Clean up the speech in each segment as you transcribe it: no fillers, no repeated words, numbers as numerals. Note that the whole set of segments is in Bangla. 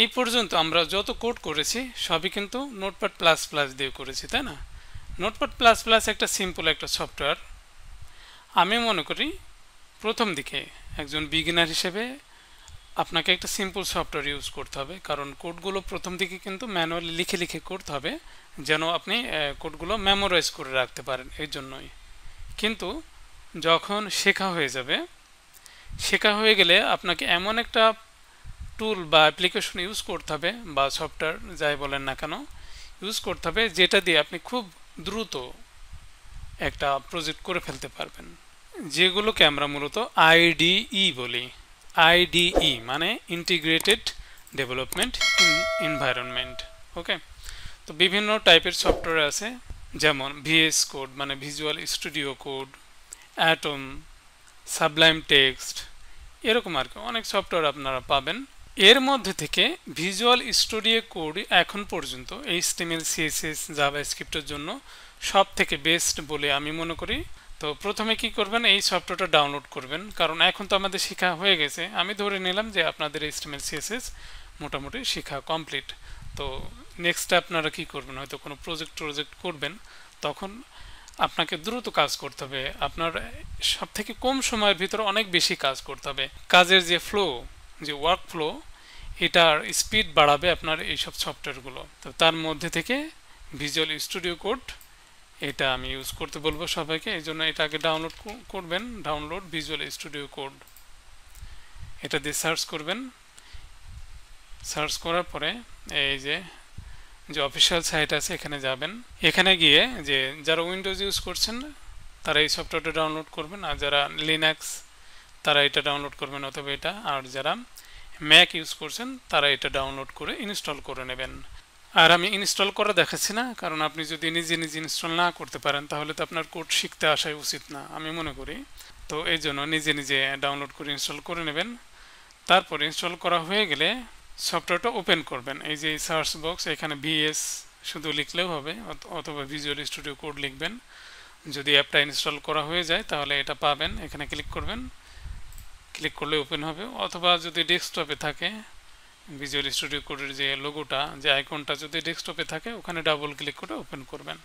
এই পর্যন্ত আমরা যত কোড করেছি সবই কিন্তু নোটপ্যাড প্লাস প্লাস দিয়ে করেছি, তাই না? নোটপ্যাড প্লাস প্লাস একটা সিম্পল একটা সফটওয়্যার। আমি মনে করি প্রথম দিকে একজন বিগিনার হিসেবে আপনাকে একটা সিম্পল সফটওয়্যার ইউজ করতে হবে, কারণ কোডগুলো প্রথম দিকে কিন্তু ম্যানুয়ালি লিখে লিখে করতে হবে, যেন আপনি কোডগুলো মেমোরাইজ করে রাখতে পারেন, এই জন্যই। কিন্তু যখন শেখা হয়ে যাবে, শেখা হয়ে গেলে আপনাকে এমন একটা টুল বা অ্যাপ্লিকেশন ইউজ করতে হবে, বা সফটওয়্যার যাই বলেন না কেন ইউজ করতে হবে, যেটা দিয়ে আপনি খুব দ্রুত একটা প্রজেক্ট করে ফেলতে পারবেন, যেগুলোকে আমরা মূলত আইডিই বলি। আইডিই মানে ইন্টিগ্রেটেড ডেভেলপমেন্ট এনভায়রনমেন্ট। ওকে, তো বিভিন্ন টাইপের সফটওয়্যার আছে, যেমন ভিএস কোড মানে visual studio code, atom, Sublime text, এরকম আর কি অনেক সফটওয়্যার আপনারা পাবেন। এর মধ্যে থেকে ভিজুয়াল স্টুডিও কোড এখন পর্যন্ত এইচটিএমএল সিএসএস জাভাস্ক্রিপ্টের জন্য সব থেকে বেস্ট বলে আমি মনে করি। তো প্রথমে কি করবেন, এই সফটওয়্যারটা ডাউনলোড করবেন, কারণ এখন তো আমাদের শেখা হয়ে গেছে। আমি ধরে নিলাম যে আপনাদের এইচটিএমএল সিএসএস মোটামুটি শেখা কমপ্লিট। তো নেক্সট আপনারা কি করবেন, হয়তো কোনো প্রজেক্ট করবেন, তখন আপনাকে দ্রুত কাজ করতে হবে। আপনার সব থেকে কম সময়ের ভিতরে অনেক বেশি কাজ করতে হবে। কাজের যে ফ্লো, যে ওয়ার্ক ফ্লো, এটার স্পিড বাড়াবে আপনার এইসব সফটওয়্যারগুলো। তো তার মধ্যে থেকে ভিজুয়াল স্টুডিও কোড, এটা আমি ইউজ করতে বলবো সবাইকে। এই জন্য এটা আগে ডাউনলোড করবেন, ডাউনলোড ভিজুয়াল স্টুডিও কোড, এটা দিয়ে সার্চ করবেন। সার্চ করার পরে এই যে যে অফিসিয়াল সাইট আছে এখানে যাবেন। এখানে গিয়ে যে যারা উইন্ডোজ ইউজ করছেন তারা এই সফটওয়্যারটা ডাউনলোড করবেন, আর যারা লিনাক্স তারা এটা ডাউনলোড করবেন অথবা এটা, আর যারা ম্যাক ইউজ করছেন তারা এটা ডাউনলোড করে ইনস্টল করে নেবেন। আর আমি ইনস্টল করা দেখাচ্ছি না, কারণ আপনি যদি নিজে নিজে ইনস্টল না করতে পারেন তাহলে তো আপনার কোড শিখতে আসাই উচিত না, আমি মনে করি। তো এই জন্য নিজে নিজে ডাউনলোড করে ইনস্টল করে নেবেন। তারপর ইনস্টল করা হয়ে গেলে সফটওয়্যারটা ওপেন করবেন। এই যে সার্চ বক্স, এখানে ভিএস শুধু লিখলেও হবে, অথবা ভিজুয়াল স্টুডিও কোড লিখবেন। যদি অ্যাপটা ইনস্টল করা হয়ে যায় তাহলে এটা পাবেন, এখানে ক্লিক করবেন। ক্লিক করলে ওপেন হবে, অথবা যদি ডেস্কটপে থাকে ভিজুয়াল স্টুডিও কোডের যে লোগোটা, যে আইকনটা যদি ডেস্কটপে থাকে, ওখানে ডাবল ক্লিক করে ওপেন করবেন।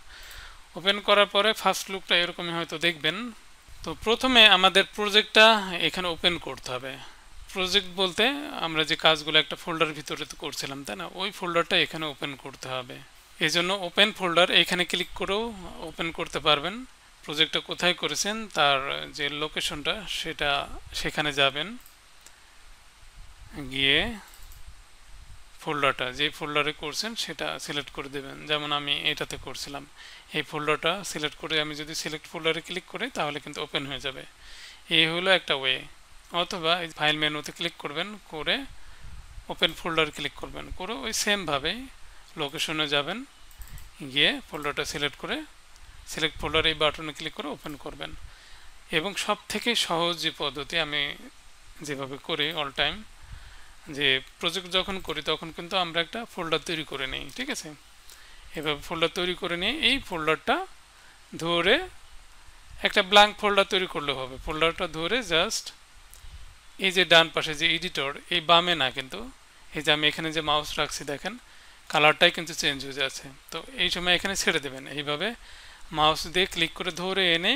ওপেন করার পরে ফার্স্ট লুকটা এরকমই হয়তো দেখবেন। তো প্রথমে আমাদের প্রজেক্টটা এখানে ওপেন করতে হবে। প্রজেক্ট বলতে আমরা যে কাজগুলো একটা ফোল্ডার ভিতরে তো করছিলাম, তাই না? ওই ফোল্ডারটা এখানে ওপেন করতে হবে। এই জন্য ওপেন ফোল্ডার এখানে ক্লিক করেও ওপেন করতে পারবেন। প্রজেক্টটা কোথায় করেছেন তার যে লোকেশনটা সেটা সেখানে যাবেন, গিয়ে ফোল্ডারটা যে ফোল্ডারে করছেন সেটা সিলেক্ট করে দেবেন। যেমন আমি এটাতে করছিলাম, এই ফোল্ডারটা সিলেক্ট করে আমি যদি সিলেক্ট ফোল্ডারে ক্লিক করি তাহলে কিন্তু ওপেন হয়ে যাবে। এই হলো একটা ওয়ে। অথবা এই ফাইল মেনুতে ক্লিক করবেন, করে ওপেন ফোল্ডার ক্লিক করবেন, করে ওই সেমভাবে লোকেশনে যাবেন, গিয়ে ফোল্ডারটা সিলেক্ট করে সিলেক্ট ফোল্ডার এই বাটনে ক্লিক করে ওপেন করবেন। এবং সব থেকে সহজ যে পদ্ধতি আমি যেভাবে করি অল টাইম, যে প্রজেক্ট যখন করি তখন কিন্তু আমরা একটা ফোল্ডার তৈরি করে নিই, ঠিক আছে? এভাবে ফোল্ডার তৈরি করে নিয়ে এই ফোল্ডারটা ধরে একটা ব্ল্যাঙ্ক ফোল্ডার তৈরি করলে হবে। ফোল্ডারটা ধরে জাস্ট এই যে ডান পাশে যে এডিটর, এই বামে না কিন্তু, এই যে আমি এখানে যে মাউস রাখছি দেখেন কালারটাই কিন্তু চেঞ্জ হয়ে যাচ্ছে। তো এই সময় এখানে ছেড়ে দেবেন, এইভাবে মাউস দিয়ে ক্লিক করে ধরে এনে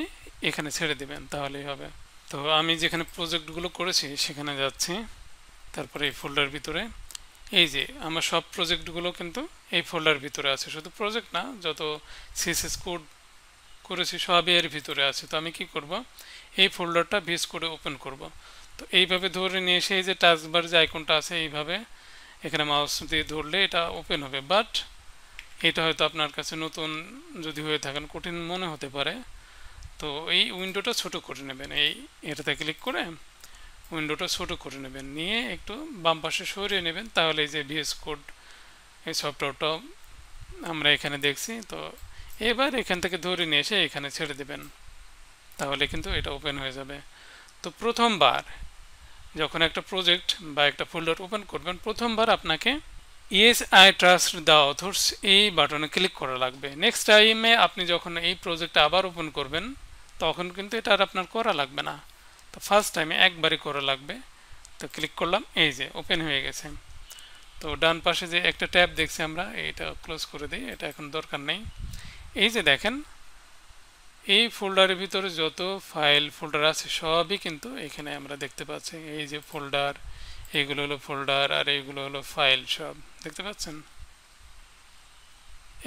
এখানে ছেড়ে দেবেন, তাহলেই হবে। তো আমি যেখানে প্রজেক্টগুলো করেছি সেখানে যাচ্ছি, তারপরে এই ফোল্ডার ভিতরে এই যে আমার সব প্রজেক্টগুলো কিন্তু এই ফোল্ডার ভিতরে আছে। শুধু প্রজেক্ট না, যত সিএসএস কোড করেছি সবই এর ভিতরে আছে। তো আমি কি করব, এই ফোল্ডারটা ভিজ করে ওপেন করব। তো এইভাবে ধরে নিয়ে এসে এই যে টাস্কবার যে আইকনটা আছে এইভাবে এখানে মাউস দিয়ে ধরলে এটা ওপেন হবে। বাট এটা হয়তো আপনার কাছে নতুন যদি হয়ে থাকেন কঠিন মনে হতে পারে। তো এই উইন্ডোটা ছোট করে নেবেন, এটাতে ক্লিক করে উইন্ডোটা ছোট করে নেবেন, নিয়ে একটু বাম পাশে সরিয়ে নেবেন, তাহলে এই যে ভিএস কোড এই সফটওয়্যারটা আমরা এখানে দেখছি। তো এবার এখান থেকে ধরে নিয়ে এসে এখানে ছেড়ে দেবেন, তাহলে কিন্তু এটা ওপেন হয়ে যাবে। তো প্রথমবার যখন একটা প্রজেক্ট বা একটা ফোল্ডার ওপেন করবেন, প্রথমবার আপনাকে yes I trust the author's এই বাটনে ক্লিক করা লাগবে। নেক্সট টাইমে আপনি যখন এই প্রজেক্টটা আবার ওপেন করবেন তখন কিন্তু এটা আর আপনার করা লাগবে না। তো ফার্স্ট টাইমে একবারই করা লাগবে। তো ক্লিক করলাম, এই যে ওপেন হয়ে গেছে। তো ডান পাশে যে একটা ট্যাব দেখছি আমরা, এটা ক্লোজ করে দিই, এটা এখন দরকার নেই। এই যে দেখেন, এই ফোল্ডারের ভিতরে যত ফাইল ফোল্ডার আছে সবই কিন্তু এখানে আমরা দেখতে পাচ্ছি। এই যে ফোল্ডার, এইগুলো হলো ফোল্ডার, আর এইগুলো হলো ফাইল, সব দেখতে পাচ্ছেন।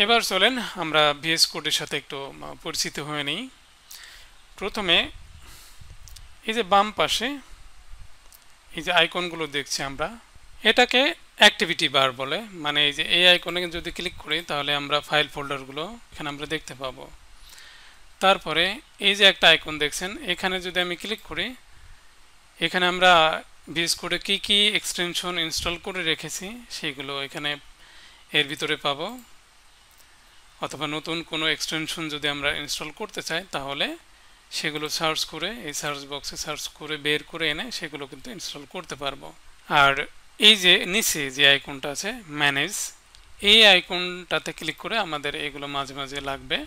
এবার চলেন আমরা ভিএস কোডের সাথে একটু পরিচিত হয়ে নিই। প্রথমে এই যে বাম পাশে এই যে আইকনগুলো দেখছি আমরা, এটাকে অ্যাক্টিভিটি বার বলে। মানে এই যে এই আইকনে যদি ক্লিক করি তাহলে আমরা ফাইল ফোল্ডারগুলো এখানে আমরা দেখতে পাবো। তারপরে এই যে একটা আইকন দেখছেন, এখানে যদি আমি ক্লিক করি, এখানে আমরা ভিএস কোডে কি কি এক্সটেনশন ইনস্টল করে রেখেছি সেগুলো এখানে এর ভিতরে পাবো। অথবা নতুন কোনো এক্সটেনশন যদি আমরা ইনস্টল করতে চাই তাহলে সেগুলো সার্চ করে এই সার্চ বক্সে সার্চ করে বের করে এনে সেগুলো কিন্তু ইনস্টল করতে পারবো। আর এই যে নিচে যে আইকনটা আছে ম্যানেজ, এই আইকনটাতে ক্লিক করে আমাদের এগুলো মাঝে মাঝে লাগবে।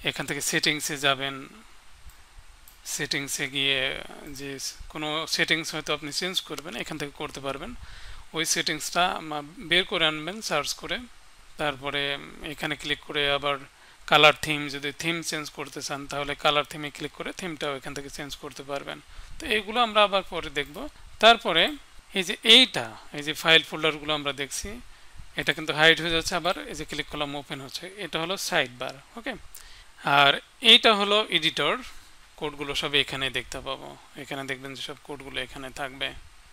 এখান থেকে সেটিংসে যাবেন, সেটিংসে গিয়ে যে কোনো সেটিংস হয়তো আপনি চেঞ্জ করবেন, এখান থেকে করতে পারবেন। ওই সেটিংসটা বের করে আনবেন সার্চ করে। তারপরে এখানে ক্লিক করে আবার কালার থিম, যদি থিম চেঞ্জ করতে চান তাহলে কালার থিমে ক্লিক করে থিমটাও এখান থেকে চেঞ্জ করতে পারবেন। তো এইগুলো আমরা আবার পরে দেখব। তারপরে এই যে এই যে ফাইল ফোল্ডারগুলো আমরা দেখছি, এটা কিন্তু হাইড হয়ে যাচ্ছে, আবার এই যে ক্লিক করলাম ওপেন হচ্ছে, এটা হলো সাইড বার। ওকে, আর এইটা হলো এডিটর, কোডগুলো সব এখানে দেখতে পাবো। এখানে দেখবেন যে সব কোডগুলো এখানে থাকবে।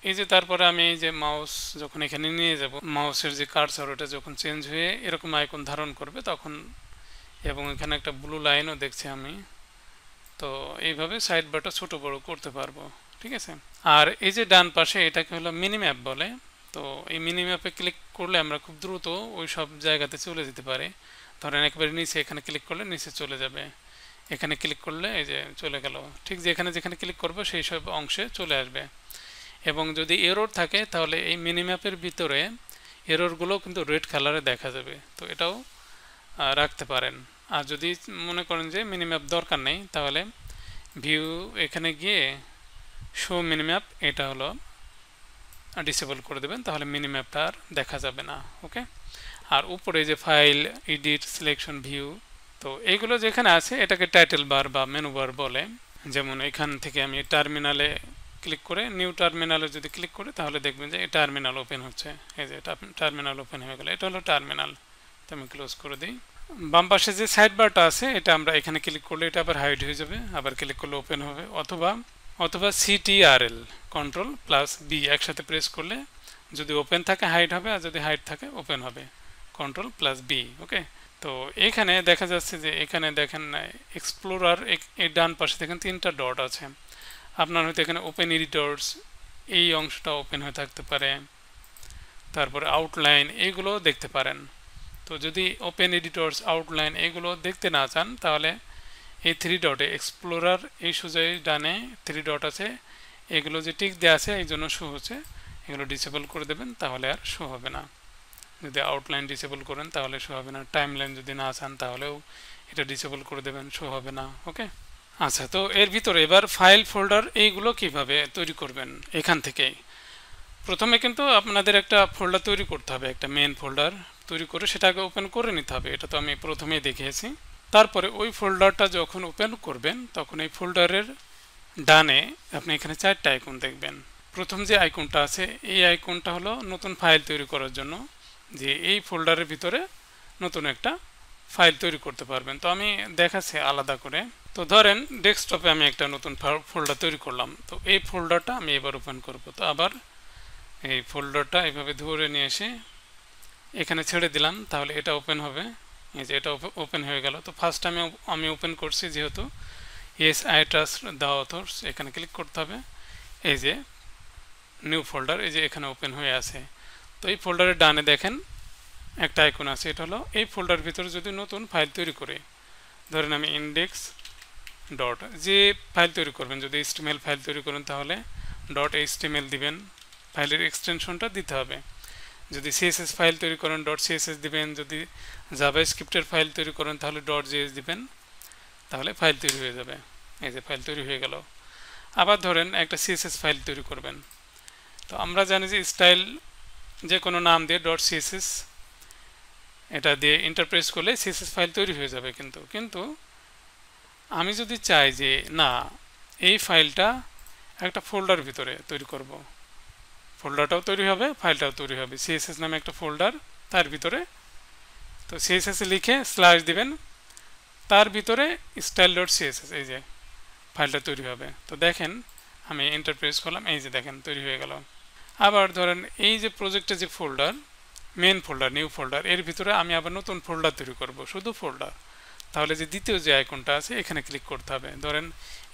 এই যে তারপরে আমি এই যে মাউস যখন এখানে নিয়ে যাব, মাউসের যে কার্সর ওটা যখন চেঞ্জ হয়ে এরকম আইকন ধারণ করবে তখন, এবং এখানে একটা ব্লু লাইনও দেখছি আমি, তো এইভাবে সাইড বারটা ছোট বড় করতে পারবো। ঠিক আছে, আর এই যে ডান পাশে এটাকে হলো মিনি ম্যাপ বলে। তো এই মিনি ম্যাপে ক্লিক করলে আমরা খুব দ্রুত ওই সব জায়গাতে চলে যেতে পারি। ধরেন একেবারে নিচে এখানে ক্লিক করলে নিচে চলে যাবে, এখানে ক্লিক করলে এই যে চলে গেল, ঠিক যেখানে যেখানে ক্লিক করবো সেই সব অংশে চলে আসবে। এবং যদি এরর থাকে তাহলে এই মিনি ম্যাপের ভিতরে এররগুলো কিন্তু রেড কালারে দেখা যাবে, তো এটাও রাখতে পারেন। আর যদি মনে করেন যে মিনি ম্যাপ দরকার নেই তাহলে ভিউ এখানে গিয়ে শো মিনি ম্যাপ, এটা হলো ডিসেবল করে দেবেন, তাহলে মিনি ম্যাপটা আর দেখা যাবে না। ওকে, আর উপরে যে ফাইল, এডিট, সিলেকশন, ভিউ, তো এইগুলো যেখানে আছে এটাকে টাইটেল বার বা মেনু বার বলে। যেমন এখান থেকে আমি টার্মিনালে ক্লিক করে নিউ টার্মিনালে যদি ক্লিক করি তাহলে দেখবেন যে টার্মিনাল ওপেন হচ্ছে। এই যে টার্মিনাল ওপেন হয়ে গেল, এটা হলো টার্মিনাল। তো আমি ক্লোজ করে দিই। বাম পাশে যে সাইড বারটা আছে এটা আমরা এখানে ক্লিক করলে এটা আবার হাইড হয়ে যাবে, আবার ক্লিক করলে ওপেন হবে। অথবা CTRL কন্ট্রোল প্লাস বি একসাথে প্রেস করলে যদি ওপেন থাকে হাইড হবে, আর যদি হাইড থাকে ওপেন হবে, কন্ট্রোল প্লাস বি। ওকে, তো এখানে দেখা যাচ্ছে যে এখানে দেখেন এক্সপ্লোরার, এই ডান পাশে দেখেন 3টা ডট আছে। আপনার হয়তো এখানে ওপেন এডিটরস এই অংশটা ওপেন হয়ে থাকতে পারে, তারপরে আউটলাইন এইগুলো দেখতে পারেন। তো যদি ওপেন এডিটরস, আউটলাইন এগুলো দেখতে না চান তাহলে এই 3 ডটে এক্সপ্লোরার, এই সোজাই ডানে 3 ডট আছে, এগুলো যে টিক দেওয়া আছে এই জন্য শো হচ্ছে, এগুলো ডিসেবল করে দেবেন তাহলে আর শো হবে না। যদি আউটলাইন ডিসেবল করেন তাহলে শো হবে না, টাইমলাইন যদি না চান তাহলেও এটা ডিসেবল করে দেবেন, শো হবে না। ওকে, আচ্ছা, তো এর ভিতরে এবার ফাইল ফোল্ডার এইগুলো কিভাবে তৈরি করবেন। এখান থেকেই প্রথমে কিন্তু আপনাদের একটা ফোল্ডার তৈরি করতে হবে, একটা মেন ফোল্ডার তৈরি করে সেটাকে ওপেন করে নিতে হবে, এটা তো আমি প্রথমেই দেখিয়েছি। তারপরে ওই ফোল্ডারটা যখন ওপেন করবেন তখন এই ফোল্ডারের ডানে আপনি এখানে 4টা আইকন দেখবেন। প্রথম যে আইকনটা আছে এই আইকনটা হলো নতুন ফাইল তৈরি করার জন্য, যে এই ফোল্ডারের ভিতরে নতুন একটা ফাইল তৈরি করতে পারবেন। তো আমি দেখাচ্ছি আলাদা করে। তো ধরেন ডেস্কটপে আমি একটা নতুন ফোল্ডার তৈরি করলাম, তো এই ফোল্ডারটা আমি এবার ওপেন করব। তো আবার এই ফোল্ডারটা এইভাবে ধরে নিয়ে এসে এখানে ছেড়ে দিলাম, তাহলে এটা ওপেন হবে। এই যে এটা ওপেন হয়ে গেল। তো ফার্স্ট আমি ওপেন করছি যেহেতু, yes I trust the author's, এখানে ক্লিক করতে হবে। এই যে নিউ ফোল্ডার, এই যে এখানে ওপেন হয়ে আছে। তো এই ফোল্ডারের ডানে দেখেন একটা আইকন আছে, এটা হলো এই ফোল্ডার ভিতরে যদি নতুন ফাইল তৈরি করে, ধরেন আমি ইন্ডেক্স ডট, যে ফাইল তৈরি করবেন, যদি HTML ফাইল তৈরি করেন তাহলে .html দিবেন, ফাইলের এক্সটেনশনটা দিতে হবে। যদি CSS ফাইল তৈরি করেন .css দিবেন, যদি জাভাস্ক্রিপ্টের ফাইল তৈরি করেন তাহলে .js দিবেন, তাহলে ফাইল তৈরি হয়ে যাবে। এই যে ফাইল তৈরি হয়ে গেল। আবার ধরেন একটা CSS ফাইল তৈরি করবেন, তো আমরা জানি যে স্টাইল যে কোনো নাম দিয়ে ডট সিএসএস এটা দিয়ে ইন্টারপ্রেস করলে সিএসএস ফাইল তৈরি হয়ে যাবে। কিন্তু আমি যদি চাই যে না, এই ফাইলটা একটা ফোল্ডার ভিতরে তৈরি করব, ফোল্ডারটাও তৈরি হবে, ফাইলটাও তৈরি হবে, সিএসএস নামে একটা ফোল্ডার, তার ভিতরে তো সিএসএস লিখে স্ল্যাশ দিবেন, তার ভিতরে স্টাইল ডট সিএসএস, এই যে ফাইলটা তৈরি হবে। তো দেখেন আমি ইন্টারপ্রেস করলাম, এই যে দেখেন তৈরি হয়ে গেল। আবার ধরেন এই যে প্রজেক্টের যে folder, main folder, new folder, এর ভিতরে আমি আবার নতুন ফোল্ডার তৈরি করব, শুধু ফোল্ডার। তাহলে যে দ্বিতীয় যে আইকনটা আছে এখানে ক্লিক করতে হবে, ধরেন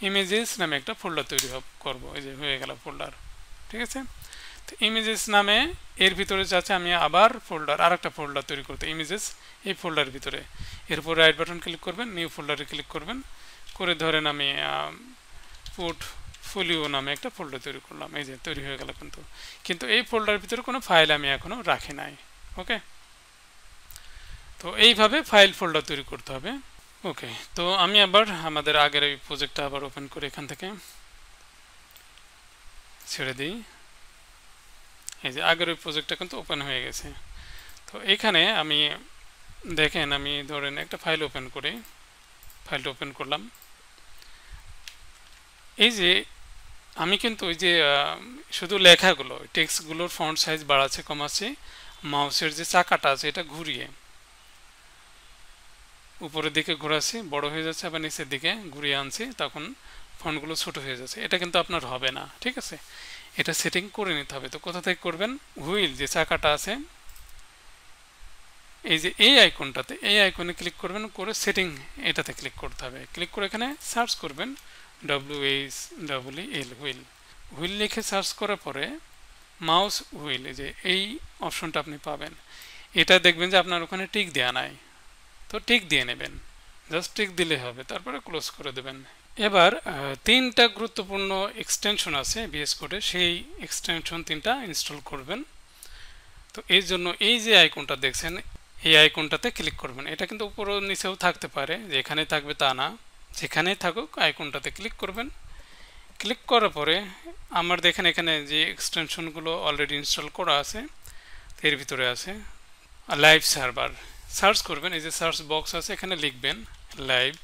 ইমেজেস নামে একটা ফোল্ডার তৈরি করব, এই যে হয়ে গেল ফোল্ডার। ঠিক আছে, তো ইমেজেস নামে এর ভিতরে যাচ্ছে আমি আবার ফোল্ডার, আরেকটা ফোল্ডার তৈরি করতে, ইমেজেস এই ফোল্ডারের ভিতরে। এরপর রাইট বাটন ক্লিক করবেন, নিউ ফোল্ডারে ক্লিক করবেন, করে ধরেন আমি পোর্টফোলিও নামে একটা ফোল্ডার তৈরি করলাম, এই যে তৈরি হয়ে গেল। কিন্তু এই ফোল্ডারের ভিতরে কোনো ফাইল আমি এখনো রাখি নাই। ওকে, তো এইভাবে ফাইল ফোল্ডার তৈরি করতে হবে। ওকে, তো আমি আবার আমাদের আগের এই প্রজেক্টটা আবার ওপেন করে এখান থেকে ছেড়ে দিই। এই যে আগের ওই প্রজেক্টটা কিন্তু ওপেন হয়ে গেছে। তো এখানে আমি দেখেন, আমি ধরেন একটা ফাইল ওপেন করি, ফাইলটা ওপেন করলাম। এই যে আমি কিন্তু ওই যে শুধু লেখাগুলো, টেক্সটগুলোর ফন্ট সাইজ বাড়াচ্ছে কমাচ্ছে, মাউসের যে চাকাটা আছে এটা ঘুরিয়ে উপরের দিকে ঘোরাচ্ছি, বড় হয়ে যাচ্ছে, আবার নিচের দিকে ঘুরিয়ে আনছি, তখন ফন্টগুলো ছোট হয়ে যাচ্ছে। এটা কিন্তু আপনার হবে না, ঠিক আছে, এটা সেটিং করে নিতে হবে। তো কোথা থেকে করবেন? হুইল যে চাকাটা আছে, এই যে এই আইকনটাতে, এই আইকনে ক্লিক করবেন, করে সেটিং এটাতে ক্লিক করতে হবে। ক্লিক করে এখানে সার্চ করবেন WHEEL, হুইল। হুইল লিখে সার্চ করার পরে মাউস হুইল, এই যে এই অপশনটা আপনি পাবেন। এটা দেখবেন যে আপনার ওখানে টিক দেওয়া নাই, তো টিক দিয়ে নেবেন, জাস্ট টিক দিলে হবে, তারপরে ক্লোজ করে দেবেন। এবার তিনটা গুরুত্বপূর্ণ এক্সটেনশন আছে ভিএস কোডে, সেই এক্সটেনশন তিনটা ইনস্টল করবেন। তো এই জন্য এই যে আইকনটা দেখছেন, এই আইকনটাতে ক্লিক করবেন। এটা কিন্তু উপর নিচেও থাকতে পারে, যে এখানে থাকবে তা না, যেখানেই থাকুক আইকনটাতে ক্লিক করবেন। ক্লিক করার পরে আমার দেখেন এখানে যে এক্সটেনশনগুলো অলরেডি ইনস্টল করা আছে, এর ভিতরে আছে লাইভ সার্ভার। সার্চ করবেন, এই যে সার্চ বক্স আছে, এখানে লিখবেন লাইভ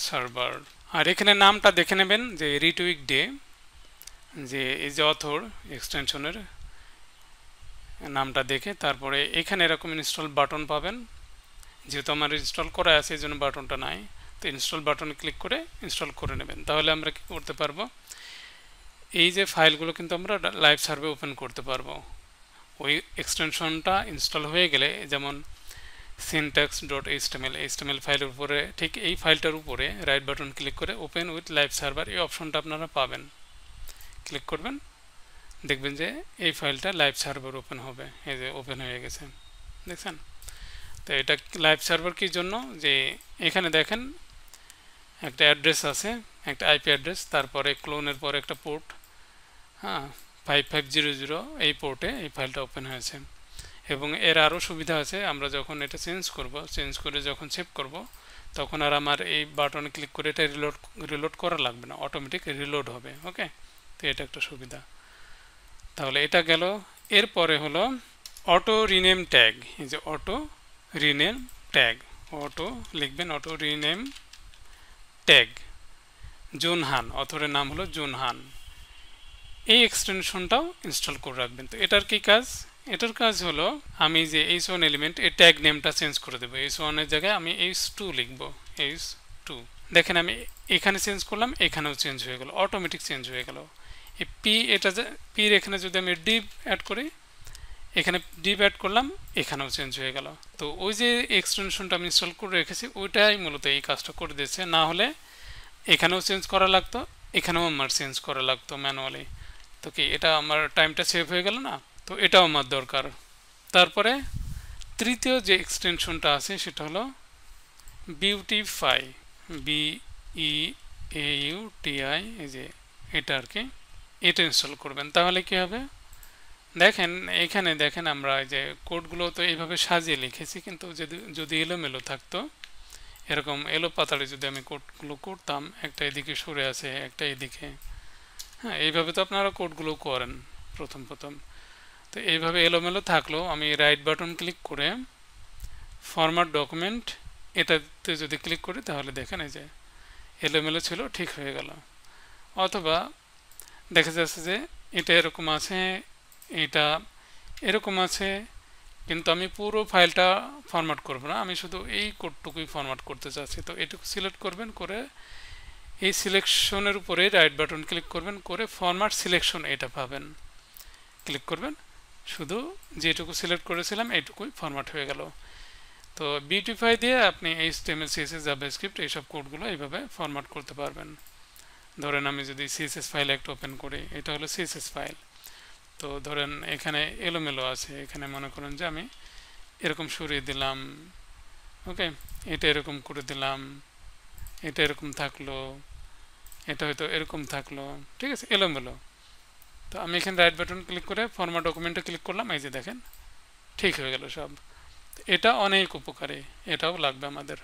সার্ভার। আর এখানে নামটা দেখে নেবেন যে রিটুইক ডে, যে এই যে অথর এক্সটেনশনের নামটা দেখে, তারপরে এখানে এরকম ইনস্টল বাটন পাবেন। যেহেতু আমার ইনস্টল করা আছে এই জন্য বাটনটা নাই, তো ইনস্টল বাটনে ক্লিক করে ইনস্টল করে নেবেন। তাহলে আমরা কি করতে পারবো, এই যে ফাইলগুলো কিন্তু আমরা লাইভ সার্ভে ওপেন করতে পারবো। ওই এক্সটেনশনটা ইনস্টল হয়ে গেলে, যেমন syntax.html ফাইলের উপরে, ঠিক এই ফাইলটার উপরে রাইট বাটন ক্লিক করে ওপেন উইথ লাইভ সার্ভার, এই অপশনটা আপনারা পাবেন। ক্লিক করবেন, দেখবেন যে এই ফাইলটা লাইভ সার্ভার ওপেন হবে। এই যে ওপেন হয়ে গেছে, দেখছেন। তো এটা লাইভ সার্ভার কি জন্য, যে এখানে দেখেন একটা অ্যাড্রেস আছে, একটা আইপি অ্যাড্রেস, তারপরে ক্লোনের পরে একটা পোর্ট, হ্যাঁ 5500, এই পোর্টে এই ফাইলটা ওপেন হয়েছে। এবং এর আরও সুবিধা আছে, আমরা যখন এটা চেঞ্জ করে যখন সেভ করব, তখন আর আমার এই বাটনে ক্লিক করে এটা রিলোড করা লাগবে না, অটোমেটিক রিলোড হবে। ওকে, তো এটা একটা সুবিধা। তাহলে এটা গেল। এরপরে হলো অটো রিনেম ট্যাগ। এই যে অটো রিনেম ট্যাগ, অটো লিখবেন, অটো রিনেম ট্যাগ জুনহান, অথরের নাম হলো জুনহান। এই এক্সটেনশনটাও ইনস্টল করে রাখবেন। তো এটার কি কাজ? এটার কাজ হলো আমি যে h1 এলিমেন্ট, এই ট্যাগ নেমটা চেঞ্জ করে দেবো। h1 এর জায়গায় আমি h2 লিখবো, h2। দেখেন আমি এখানে চেঞ্জ করলাম, এখানেও চেঞ্জ হয়ে গেল, অটোমেটিক চেঞ্জ হয়ে গেল। এই পি, এটা পির এখানে যদি আমি ডিপ অ্যাড করি, এখানে ডিপ অ্যাড করলাম, এখানেও চেঞ্জ হয়ে গেল। তো ওই যে এক্সটেনশনটা আমি ইনস্টল করে রেখেছি, ওইটাই মূলত এই কাজটা করে দিচ্ছে। না হলে এখানেও চেঞ্জ করা লাগতো, এখানেও আমার চেঞ্জ করা লাগতো ম্যানুয়ালি। তো কি এটা আমার টাইমটা সেভ হয়ে গেল না? তো এটাও আমার দরকার। তারপরে তৃতীয় যে এক্সটেনশনটা আছে সেটা হলো বিউটিফাই, BEAUTI, এই যে এটা আর কি, এটা ইনস্টল করবেন। তাহলে কি হবে দেখেন, এখানে দেখেন আমরা এই যে কোডগুলো তো এইভাবে সাজিয়ে লিখেছি, কিন্তু যদি এলোমেলো থাকতো, এরকম এলো পাতাড়ে যদি আমি কোডগুলো করতাম, একটা এদিকে সরে আছে, একটা এদিকে, হ্যাঁ এইভাবে তো আপনারা কোডগুলো করেন প্রথম। তো এইভাবে এলোমেলো থাকলেও আমি রাইট বাটন ক্লিক করে ফরম্যাট ডকুমেন্ট এটাতে যদি ক্লিক করি তাহলে দেখেন এই যে এলোমেলো ছিল ঠিক হয়ে গেল। অথবা দেখা যাচ্ছে যে এটা এরকম আছে, এটা এরকম আছে, কিন্তু আমি পুরো ফাইলটা ফরম্যাট করব না, আমি শুধু এই কোডটুকুই ফরম্যাট করতে চাচ্ছি। তো এটুকু সিলেক্ট করবেন, করে এই সিলেকশনের উপরে রাইট বাটন ক্লিক করবেন, করে ফরম্যাট সিলেকশন এটা পাবেন, ক্লিক করবেন, শুধু যেটুকু সিলেক্ট করেছিলাম এইটুকুই ফরম্যাট হয়ে গেল। তো বিউটিফাই দিয়ে আপনি HTML CSS জাভাস্ক্রিপ্ট এইসব কোডগুলো এইভাবে ফরম্যাট করতে পারবেন। ধরেন আমি যদি CSS ফাইল একটা ওপেন করি, এটা হলো CSS ফাইল। তো ধরেন এখানে এলোমেলো আছে, এখানে মনে করেন যে আমি এরকম সরিয়ে দিলাম, ওকে, এটা এরকম করে দিলাম, এটা এরকম থাকলো, এটা হয়তো এরকম থাকলো, ঠিক আছে, এলোমেলো। তো আমি এখানে রাইট বাটন ক্লিক করে ফরম্যাট ডকুমেন্টে ক্লিক করলাম, এই যে দেখেন ঠিক হয়ে গেল সব। এটা অনেক উপকারী, এটাও লাগবে আমাদের।